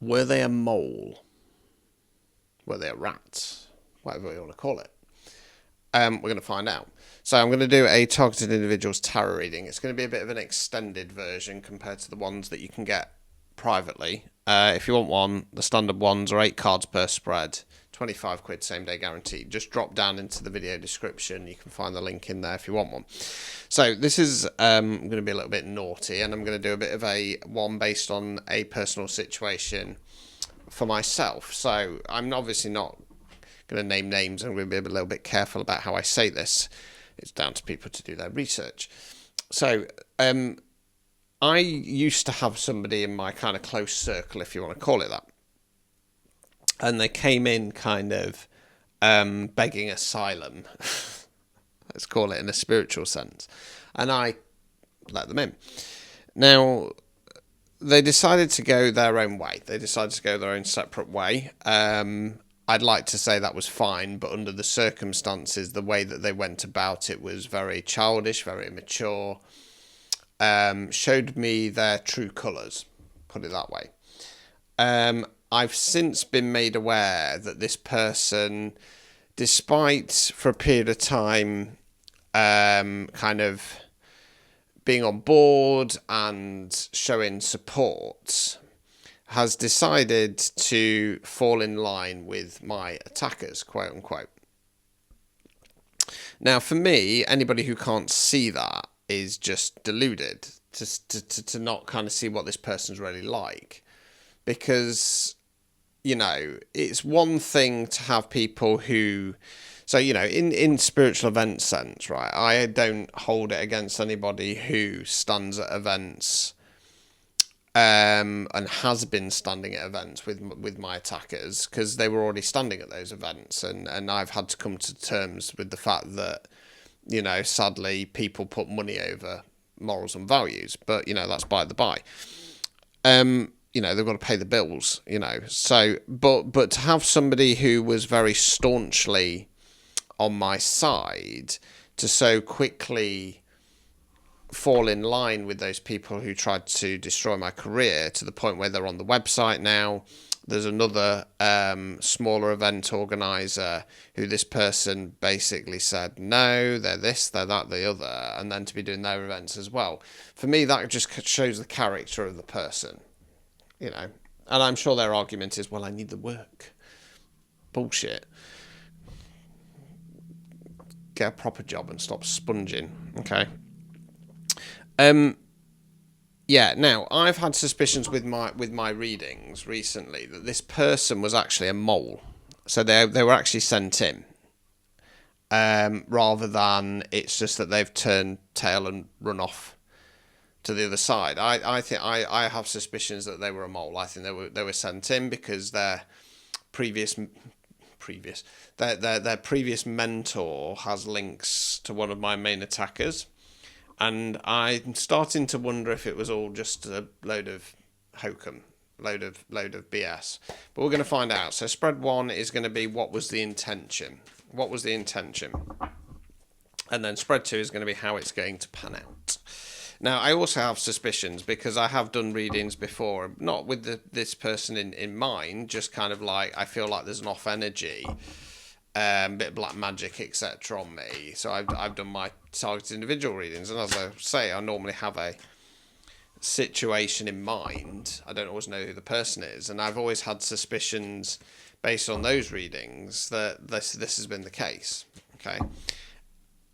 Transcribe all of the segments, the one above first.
Were they a mole? Were they a rat? Whatever you want to call it. We're going to find out. So I'm going to do a targeted individuals tarot reading. It's going to be a bit of an extended version compared to the ones that you can get privately. If you want one, the standard ones are 8 cards per spread, 25 quid, same day guaranteed. Just drop down into the video description. You can find the link in there if you want one. So this is going to be a little bit naughty, and I'm going to do a bit of a one based on a personal situation for myself. So I'm obviously not going to name names. I'm going to be a little bit careful about how I say this. It's down to people to do their research. So I used to have somebody in my kind of close circle, if you want to call it that. And they came in kind of begging asylum, let's call it in a spiritual sense. And I let them in. Now, they decided to go their own way. They decided to go their own separate way. I'd like to say that was fine, but under the circumstances, the way that they went about it was very childish, very immature. Showed me their true colours, put it that way. I've since been made aware that this person, despite for a period of time kind of being on board and showing support, has decided to fall in line with my attackers, quote unquote. Now, for me, anybody who can't see that is just deluded to not kind of see what this person's really like. Because, you know, it's one thing to have people who... So, you know, in spiritual event sense, right, I don't hold it against anybody who stands at events and has been standing at events with my attackers, because they were already standing at those events, and I've had to come to terms with the fact that, you know, sadly, people put money over morals and values, but, you know, that's by the by. You know, they've got to pay the bills, you know, so, but to have somebody who was very staunchly on my side to so quickly fall in line with those people who tried to destroy my career, to the point where they're on the website now. There's another smaller event organizer who this person basically said, no, they're this, they're that, the other, and then to be doing their events as well. For me, that just shows the character of the person, you know. And I'm sure their argument is, well, I need the work. Bullshit. Get a proper job and stop sponging, okay? Yeah, now, I've had suspicions with my readings recently that this person was actually a mole. So they were actually sent in. Rather than it's just that they've turned tail and run off to the other side. I think I have suspicions that they were a mole. I think they were sent in because their previous mentor has links to one of my main attackers. And I'm starting to wonder if it was all just a load of hokum, load of BS. But we're going to find out. So spread 1 is going to be what was the intention? What was the intention? And then spread 2 is going to be how it's going to pan out. Now, I also have suspicions because I have done readings before, not with this person in mind, just kind of like I feel like there's an off energy. Bit of black magic, etc. on me. So I've done my targeted individual readings, and as I say, I normally have a situation in mind. I don't always know who the person is, and I've always had suspicions based on those readings that this has been the case. Okay,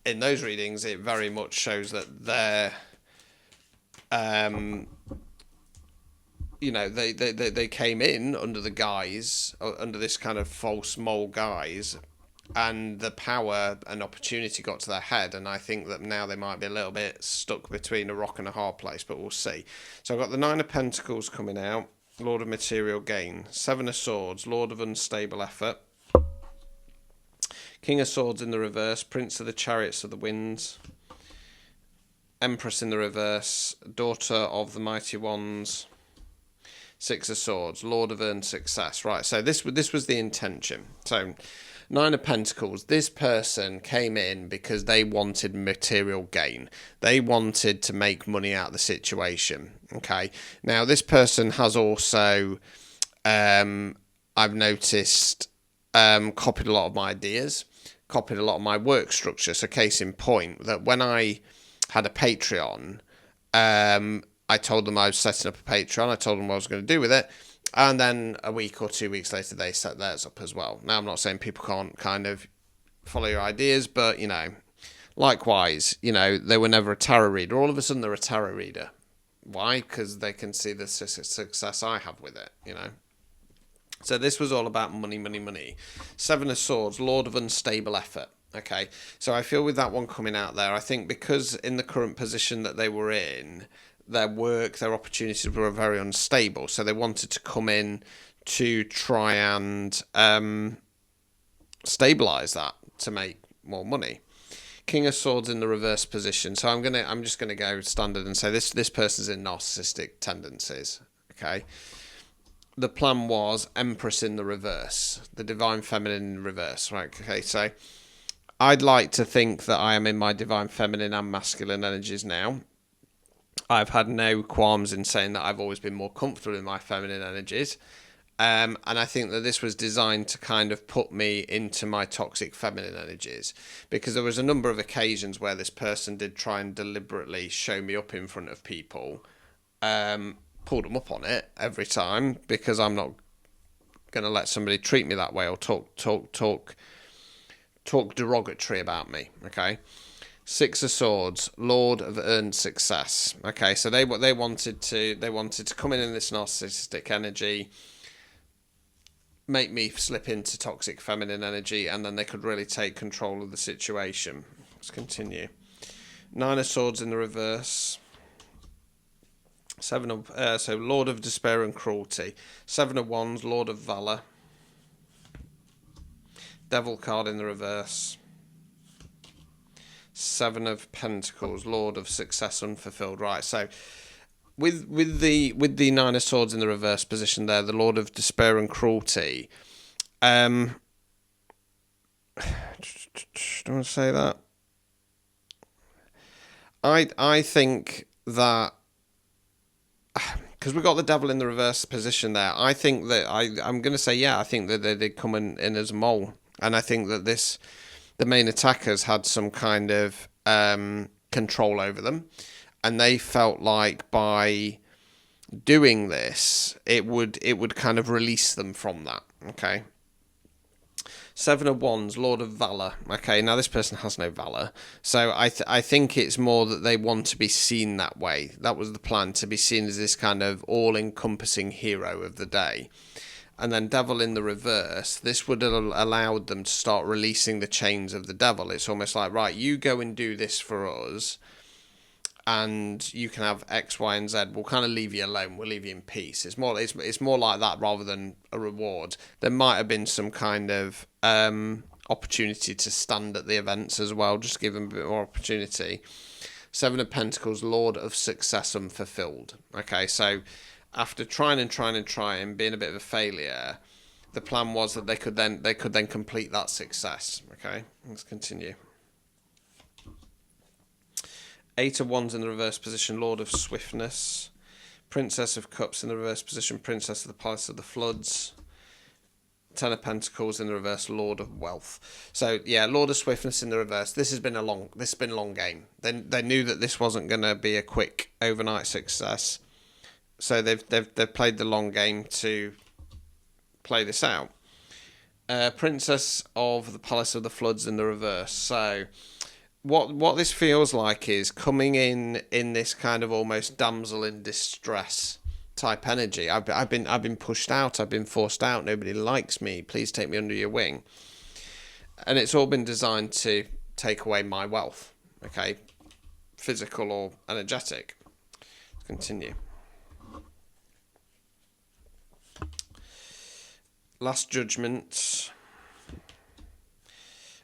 in those readings, it very much shows that they're, you know, they came in under the guise, under this kind of false mole guise, and the power and opportunity got to their head, and I think that now they might be a little bit stuck between a rock and a hard place, but we'll see. So I've got the 9 of Pentacles coming out, Lord of Material Gain, 7 of Swords, Lord of Unstable Effort, King of Swords in the reverse, Prince of the Chariots of the Winds, Empress in the reverse, Daughter of the Mighty Ones, 6 of Swords, Lord of Earned Success. Right, so this was the intention. So 9 of Pentacles, this person came in because they wanted material gain. They wanted to make money out of the situation. Okay, now this person has also I've noticed copied a lot of my ideas, copied a lot of my work structure. So case in point, that when I had a Patreon, I told them I was setting up a Patreon. I told them what I was going to do with it. And then a week or 2 weeks later, they set theirs up as well. Now, I'm not saying people can't kind of follow your ideas, but, likewise, they were never a tarot reader. All of a sudden, they're a tarot reader. Why? Because they can see the success I have with it, So this was all about money, money, money. Seven of Swords, Lord of Unstable Effort. Okay, so I feel with that one coming out there, I think because in the current position that they were in, their work, their opportunities were very unstable. So they wanted to come in to try and stabilise that to make more money. King of Swords in the reverse position. So I'm just gonna go standard and say this person's in narcissistic tendencies. Okay. The plan was Empress in the reverse, the Divine Feminine in reverse. Right. Okay. So I'd like to think that I am in my Divine Feminine and Masculine energies now. I've had no qualms in saying that I've always been more comfortable in my feminine energies. And I think that this was designed to kind of put me into my toxic feminine energies, because there was a number of occasions where this person did try and deliberately show me up in front of people. Pulled them up on it every time, because I'm not going to let somebody treat me that way or talk derogatory about me. Okay. Six of Swords, Lord of Earned Success. Okay, so they wanted to come in this narcissistic energy, make me slip into toxic feminine energy, and then they could really take control of the situation. Let's continue. Nine of Swords in the reverse. So Lord of Despair and Cruelty. Seven of Wands, Lord of Valor. Devil card in the reverse. Seven of Pentacles, Lord of Success Unfulfilled. Right, so with the Nine of Swords in the reverse position there, the Lord of Despair and Cruelty. Don't want to say that. I think that because we got the Devil in the reverse position there, I think that I'm going to say I think that they did come in as a mole, and I think that the main attackers had some kind of control over them, and they felt like by doing this, it would kind of release them from that. Okay. Seven of Wands, Lord of Valor. Okay, now this person has no valor, so I think it's more that they want to be seen that way. That was the plan, to be seen as this kind of all-encompassing hero of the day. And then Devil in the reverse, this would have allowed them to start releasing the chains of the devil. It's almost like, right, you go and do this for us, and you can have X, Y, and Z. We'll kind of leave you alone. We'll leave you in peace. It's more like that rather than a reward. There might have been some kind of opportunity to stand at the events as well, just give them a bit more opportunity. Seven of Pentacles, Lord of Success Unfulfilled. Okay, so after trying, being a bit of a failure, the plan was that they could then complete that success. Okay, let's continue. Eight of Wands in the reverse position, Lord of Swiftness. Princess of Cups in the reverse position, Princess of the Palace of the Floods. Ten of Pentacles in the reverse, Lord of Wealth. So yeah, Lord of Swiftness in the reverse. This has been a long game. They knew that this wasn't going to be a quick overnight success, so they've played the long game to play this out. Princess of the Palace of the Floods in the reverse. So what this feels like is coming in this kind of almost damsel in distress type energy. I've been pushed out. I've been forced out. Nobody likes me. Please take me under your wing. And it's all been designed to take away my wealth. Okay, physical or energetic. Let's continue. Last Judgment.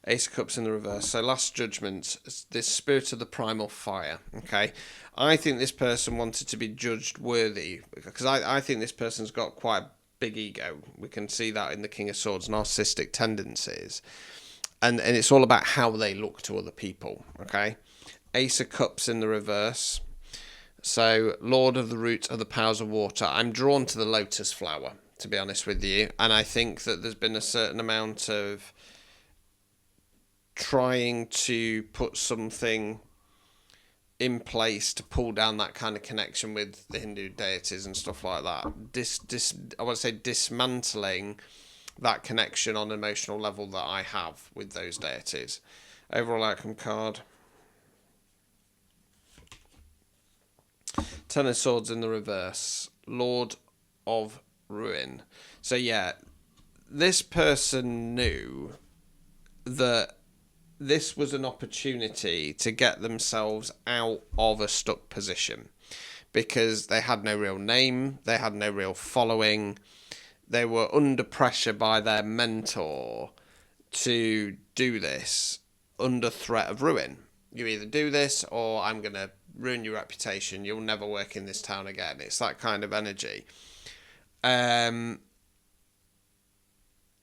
Ace of Cups in the reverse. So Last Judgment, this spirit of the primal fire. Okay, I think this person wanted to be judged worthy, because I think this person's got quite a big ego. We can see that in the King of Swords, narcissistic tendencies, and it's all about how they look to other people. Okay, Ace of Cups in the reverse. So Lord of the Root of the Powers of Water. I'm drawn to the lotus flower. to be honest with you. And I think that there's been a certain amount of trying to put something in place to pull down that kind of connection with the Hindu deities and stuff like that. I want to say dismantling that connection on an emotional level that I have with those deities. Overall outcome card. Ten of Swords in the reverse. Lord of Ruin. So yeah, this person knew that this was an opportunity to get themselves out of a stuck position, because they had no real name, they had no real following, they were under pressure by their mentor to do this under threat of ruin. You either do this or I'm going to ruin your reputation, you'll never work in this town again. It's that kind of energy.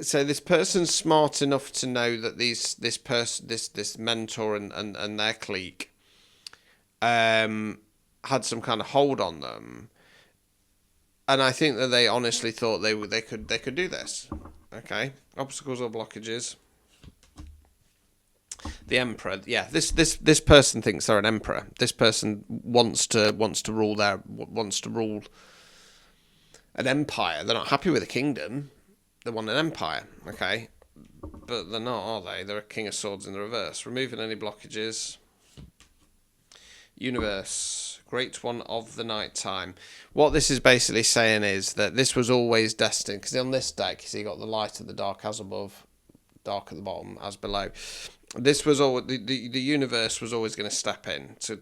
So this person's smart enough to know that this mentor and their clique had some kind of hold on them, and I think that they honestly thought they could do this. Okay, obstacles or blockages. The Emperor, yeah. This person thinks they're an emperor. This person wants to rule an empire. They're not happy with a kingdom. They want an empire, okay? But they're not, are they? They're a King of Swords in the reverse. Removing any blockages. Universe. Great One of the Night Time. What this is basically saying is that this was always destined, because on this deck, you see, you got the light of the dark as above, dark at the bottom as below. This was all the universe was always going to step in to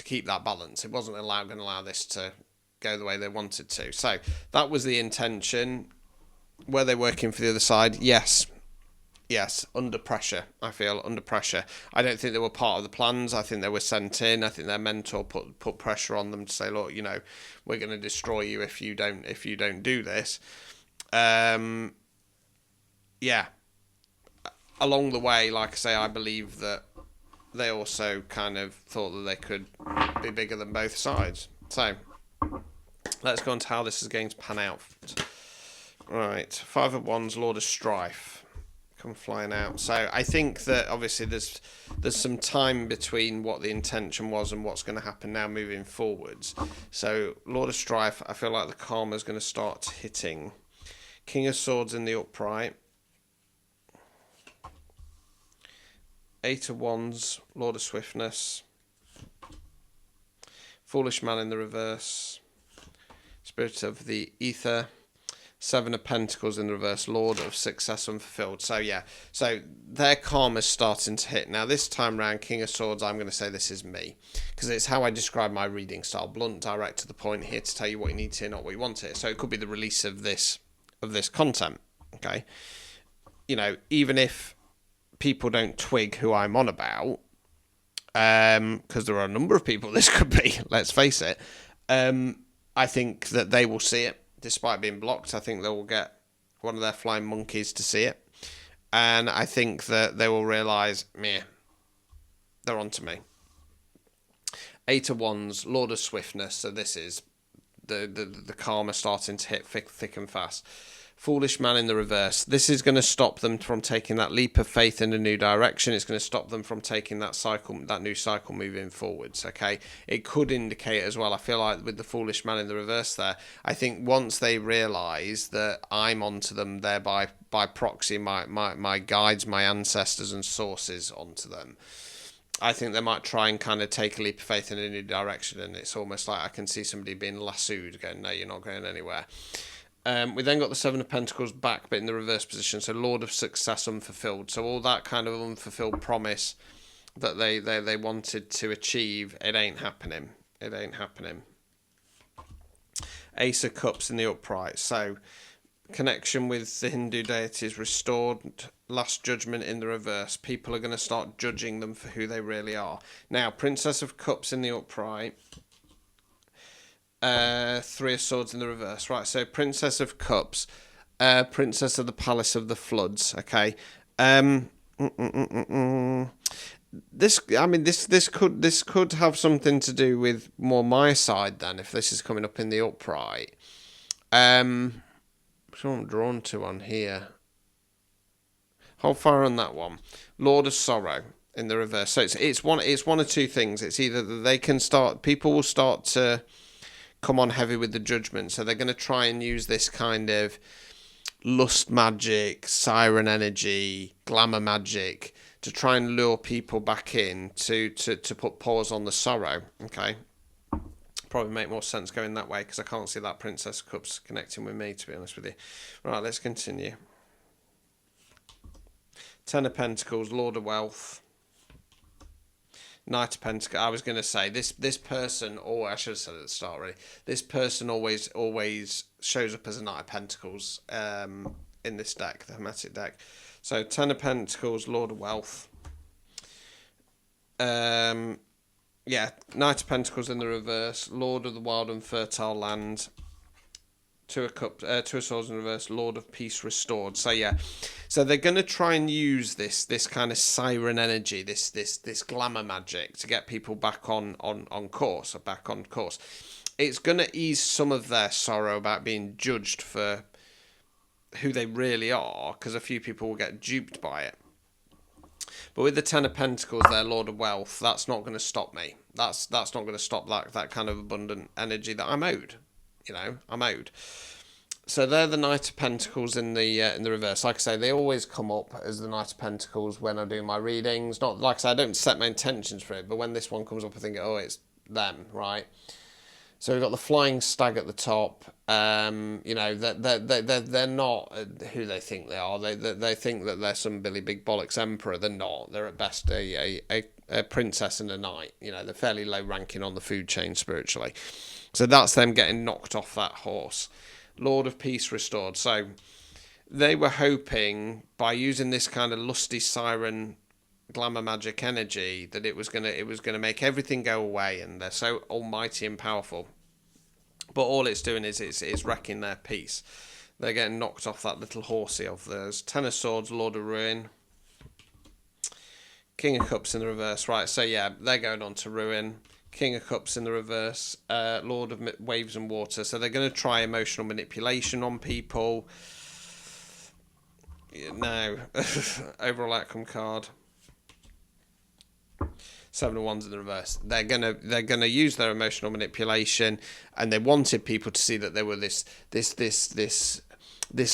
keep that balance. It wasn't going to allow this to go the way they wanted to. So that was the intention. Were they working for the other side? Yes, under pressure. I feel under pressure. I don't think they were part of the plans. I think they were sent in. I think their mentor put pressure on them to say, look, we're going to destroy you if you don't do this. Yeah. Along the way, like I say, I believe that they also kind of thought that they could be bigger than both sides. So let's go on to how this is going to pan out. Right, Five of Wands, Lord of Strife, come flying out. So I think that obviously there's some time between what the intention was and what's going to happen now moving forwards. So Lord of Strife, I feel like the karma is going to start hitting. King of Swords in the upright. Eight of Wands, Lord of Swiftness. Foolish Man in the reverse. Spirit of the Ether. Seven of Pentacles in the reverse, Lord of Success Unfulfilled. So yeah, so their karma's starting to hit. Now this time round, King of Swords, I'm going to say this is me, because it's how I describe my reading style. Blunt, direct, to the point, here to tell you what you need to hear, not what you want to hear. So it could be the release of this content, okay? Even if people don't twig who I'm on about, because there are a number of people this could be, let's face it, I think that they will see it. Despite being blocked, I think they will get one of their flying monkeys to see it. And I think that they will realise, meh, they're onto me. Eight of Wands, Lord of Swiftness. So this is the karma starting to hit thick and fast. Foolish Man in the reverse. This is going to stop them from taking that leap of faith in a new direction. It's going to stop them from taking that new cycle moving forwards, okay? It could indicate as well, I feel like with the Foolish Man in the reverse there, I think once they realise that I'm onto them, thereby by proxy, my guides, my ancestors and sources onto them, I think they might try and kind of take a leap of faith in a new direction, and it's almost like I can see somebody being lassoed, going, no, you're not going anywhere. We then got the Seven of Pentacles back, but in the reverse position. So Lord of Success Unfulfilled. So all that kind of unfulfilled promise that they wanted to achieve, it ain't happening. It ain't happening. Ace of Cups in the upright. So connection with the Hindu deities restored. Last Judgment in the reverse. People are going to start judging them for who they really are. Now, Princess of Cups in the upright. Three of Swords in the reverse. Right, so Princess of Cups, Princess of the Palace of the Floods. Okay, this could have something to do with more my side then, if this is coming up in the upright. Which one I'm drawn to on here? Hold fire on that one. Lord of Sorrow in the reverse. So it's one of two things. It's either that people will start to come on heavy with the judgment, so they're going to try and use this kind of lust magic, siren energy, glamour magic to try and lure people back in to put pause on the sorrow. Okay, probably make more sense going that way because I can't see that Princess of Cups connecting with me, to be honest with you. Right, let's continue. Ten of Pentacles, Lord of Wealth. Knight of Pentacles. I was going to say this person, or I should have said it at the start, really. This person always shows up as a Knight of Pentacles in this deck, the Hermetic deck. So Ten of Pentacles, Lord of Wealth. Yeah, Knight of Pentacles in the reverse, Lord of the Wild and Fertile Land. Two of Swords in reverse, Lord of Peace restored. So yeah, so they're going to try and use this kind of siren energy, this glamour magic to get people back on course, or back on course. It's going to ease some of their sorrow about being judged for who they really are, because a few people will get duped by it. But with the Ten of Pentacles, their Lord of Wealth, that's not going to stop me. That's not going to stop that kind of abundant energy that I'm owed. I'm owed. So they're the Knight of Pentacles in the reverse. Like I say, they always come up as the Knight of Pentacles when I do my readings. Not like I say, I don't set my intentions for it, but when this one comes up, I think, oh, it's them, right? So we've got the Flying Stag at the top. They're not who they think they are. They think that they're some Billy Big Bollocks emperor. They're not. They're at best a princess and a knight. They're fairly low ranking on the food chain spiritually. So that's them getting knocked off that horse. Lord of Peace restored. So they were hoping by using this kind of lusty siren glamour magic energy that it was gonna make everything go away, and they're so almighty and powerful. But all it's doing is it's wrecking their peace. They're getting knocked off that little horsey of theirs. Ten of Swords, Lord of Ruin. King of Cups in the reverse. Right, so yeah, they're going on to ruin. King of Cups in the reverse, Lord of Waves and Water. So they're going to try emotional manipulation on people. No. Overall outcome card. Seven of Wands in the reverse. They're gonna use their emotional manipulation, and they wanted people to see that they were this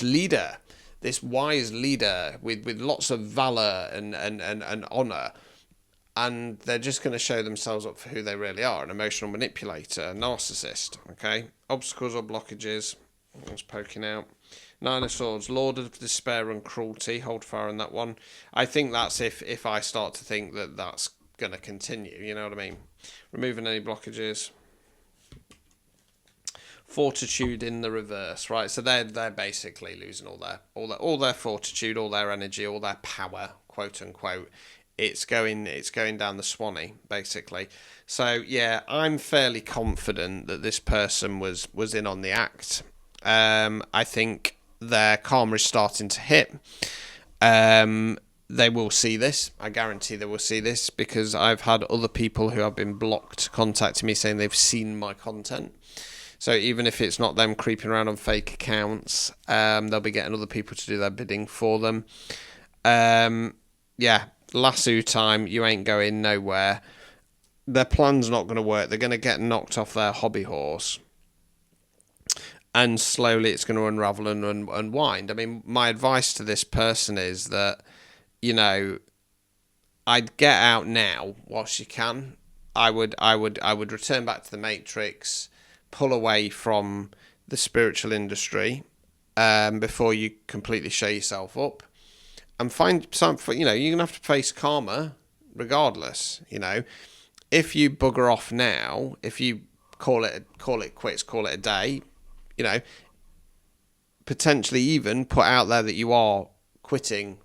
leader, this wise leader with lots of valor and honor. And they're just going to show themselves up for who they really are, an emotional manipulator, a narcissist, okay? Obstacles or blockages. I was poking out. Nine of Swords, Lord of Despair and Cruelty. Hold fire on that one. I think that's if I start to think that that's going to continue, you know what I mean? Removing any blockages. Fortitude in the reverse, right? So they're basically losing all their fortitude, all their energy, all their power, quote unquote. It's going down the Swanee, basically. So yeah, I'm fairly confident that this person was in on the act. I think their karma is starting to hit. They will see this. I guarantee they will see this, because I've had other people who have been blocked contacting me saying they've seen my content. So even if it's not them creeping around on fake accounts, they'll be getting other people to do their bidding for them. Yeah. Lasso time, you ain't going nowhere. Their plan's not going to work. They're going to get knocked off their hobby horse, and slowly it's going to unravel and unwind. I mean, my advice to this person is that, I'd get out now whilst you can. I would return back to the Matrix, pull away from the spiritual industry before you completely show yourself up. And find something, you're going to have to face karma regardless, If you bugger off now, if you call it quits, call it a day, potentially even put out there that you are quitting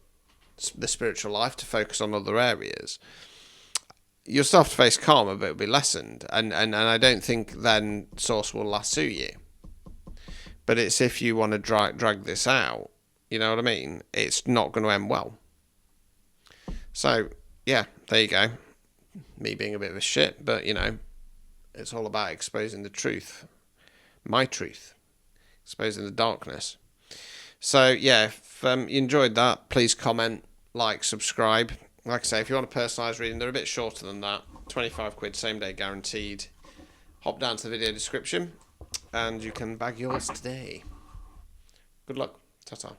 the spiritual life to focus on other areas, you'll still have to face karma, but it'll be lessened. And I don't think then Source will lasso you. But it's if you want to drag this out, you know what I mean? It's not going to end well. So, yeah, there you go. Me being a bit of a shit, but, it's all about exposing the truth. My truth. Exposing the darkness. So yeah, if you enjoyed that, please comment, like, subscribe. Like I say, if you want a personalised reading, they're a bit shorter than that. 25 quid, same day guaranteed. Hop down to the video description and you can bag yours today. Good luck. Ta-ta.